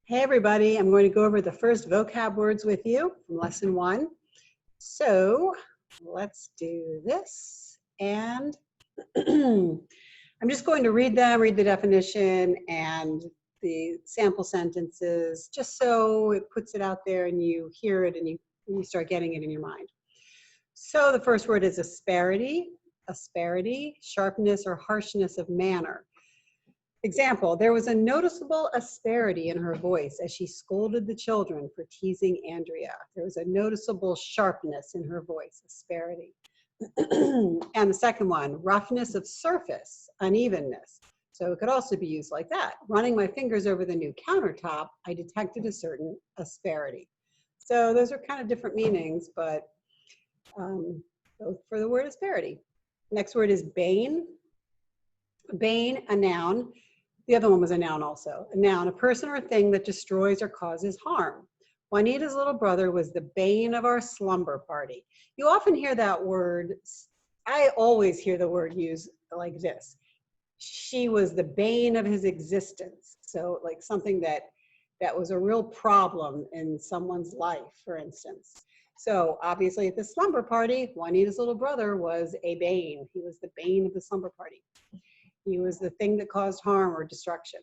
Hey everybody, I'm going to go over the first vocab words with you from lesson 1. So let's do this. And I'm just going to read them, read the definition and the sample sentences, just so it puts it out there and you hear it and you start getting it in your mind. So the first word is asperity, sharpness or harshness of manner. Example, there was a noticeable asperity in her voice as she scolded the children for teasing Andrea. There was a noticeable sharpness in her voice, asperity. And the second one, roughness of surface, unevenness. So it could also be used like that. Running my fingers over the new countertop, I detected a certain asperity. So those are kind of different meanings, but both for the word asperity. Next word is bane. Bane, a noun. The other one was a noun also. A noun, a person or thing that destroys or causes harm. Juanita's little brother was the bane of our slumber party. You often hear that word. I always hear the word used like this. She was the bane of his existence. So like something that was a real problem in someone's life, for instance. So obviously at the slumber party, Juanita's little brother was a bane. He was the bane of the slumber party. He was the thing that caused harm or destruction.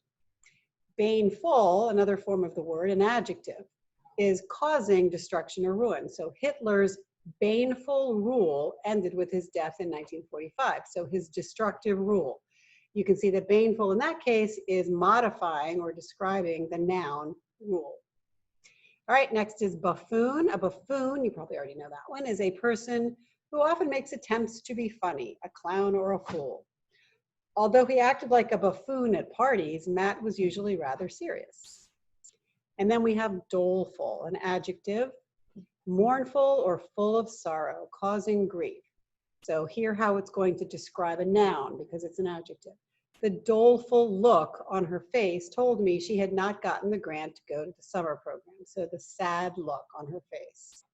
Baneful, another form of the word, an adjective, is causing destruction or ruin. So Hitler's baneful rule ended with his death in 1945. So his destructive rule. You can see that baneful in that case is modifying or describing the noun rule. All right, next is buffoon. A buffoon, you probably already know that one, is a person who often makes attempts to be funny, a clown or a fool. Although he acted like a buffoon at parties, Matt was usually rather serious. And then we have doleful, an adjective, mournful or full of sorrow, causing grief. So hear how it's going to describe a noun because it's an adjective. The doleful look on her face told me she had not gotten the grant to go to the summer program. So the sad look on her face.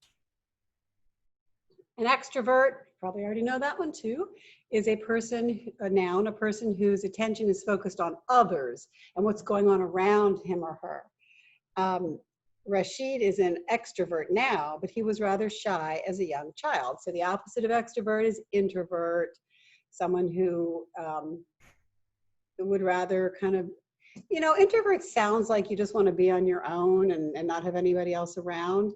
An extrovert, probably already know that one too, is a person, a noun, a person whose attention is focused on others and what's going on around him or her. Rashid is an extrovert now, but he was rather shy as a young child. So the opposite of extrovert is introvert, someone who would rather kind of, you know, introvert sounds like you just want to be on your own and not have anybody else around.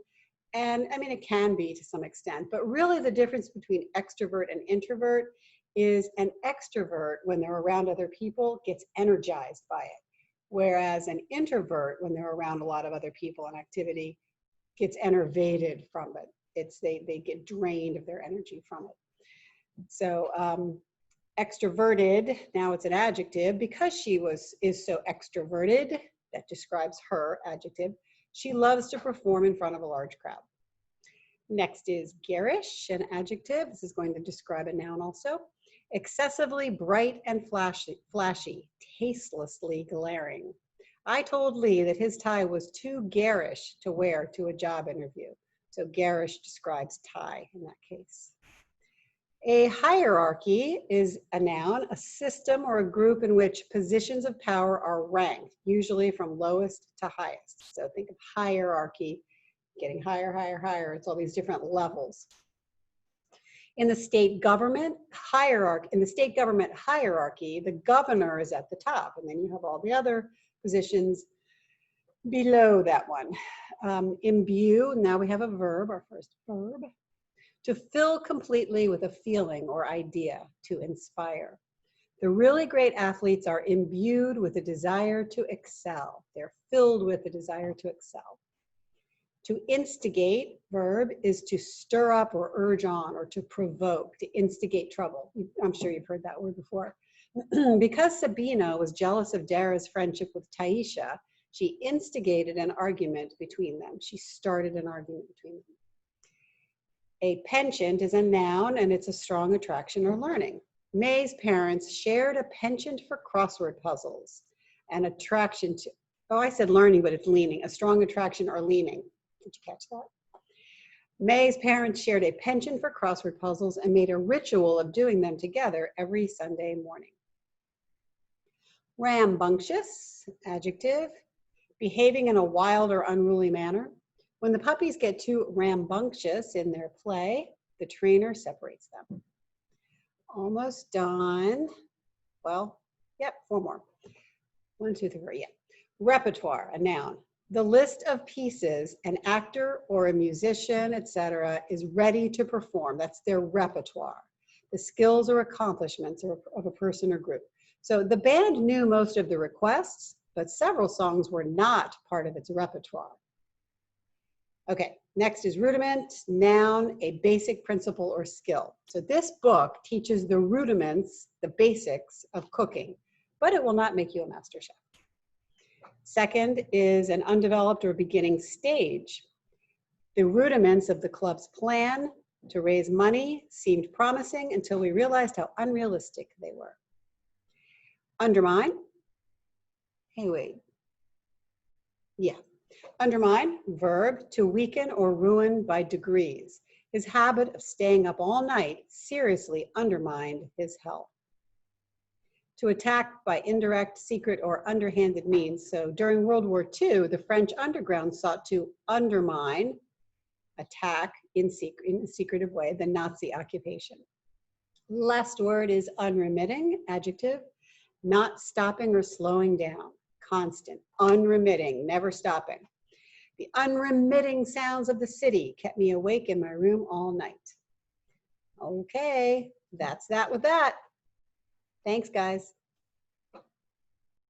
And I mean, it can be to some extent, but really the difference between extrovert and introvert is an extrovert, when they're around other people, gets energized by it. Whereas an introvert, when they're around a lot of other people and activity, gets enervated from it. They get drained of their energy from it. So extroverted, now it's an adjective, because she is so extroverted, that describes her, adjective. She loves to perform in front of a large crowd. Next is garish, an adjective. This is going to describe a noun also. Excessively bright and flashy, tastelessly glaring. I told Lee that his tie was too garish to wear to a job interview. So garish describes tie in that case. A hierarchy is a noun, a system or a group in which positions of power are ranked, usually from lowest to highest. So think of hierarchy, getting higher, higher, higher. It's all these different levels. In the state government hierarchy, the governor is at the top, and then you have all the other positions below that one. Imbue, now we have a verb, our first verb. To fill completely with a feeling or idea, to inspire. The really great athletes are imbued with a desire to excel. They're filled with a desire to excel. To instigate, verb, is to stir up or urge on or to provoke, to instigate trouble. I'm sure you've heard that word before. Because Sabina was jealous of Dara's friendship with Taisha, she instigated an argument between them. She started an argument between them. A penchant is a noun and it's a strong attraction or learning. May's parents shared a penchant for crossword puzzles. An attraction to, oh, I said learning, but it's leaning, a strong attraction or leaning. Did you catch that? May's parents shared a penchant for crossword puzzles and made a ritual of doing them together every Sunday morning. Rambunctious, adjective, behaving in a wild or unruly manner. When the puppies get too rambunctious in their play, the trainer separates them. Almost done. Well, yep, 4 more. 1, 2, 3, yeah. Repertoire, a noun. The list of pieces an actor or a musician, etc., is ready to perform. That's their repertoire. The skills or accomplishments of a person or group. So the band knew most of the requests, but several songs were not part of its repertoire. Okay, next is rudiment, noun, a basic principle or skill. So this book teaches the rudiments, the basics of cooking, but it will not make you a master chef. Second is an undeveloped or beginning stage. The rudiments of the club's plan to raise money seemed promising until we realized how unrealistic they were. Undermine. Hey, wait. Yeah. Undermine, verb, to weaken or ruin by degrees. His habit of staying up all night seriously undermined his health. To attack by indirect, secret, or underhanded means. So during World War II, the French underground sought to undermine, attack in a secretive way, the Nazi occupation. Last word is unremitting, adjective, not stopping or slowing down, constant, unremitting, never stopping. The unremitting sounds of the city kept me awake in my room all night. Okay, that's that with that. Thanks, guys.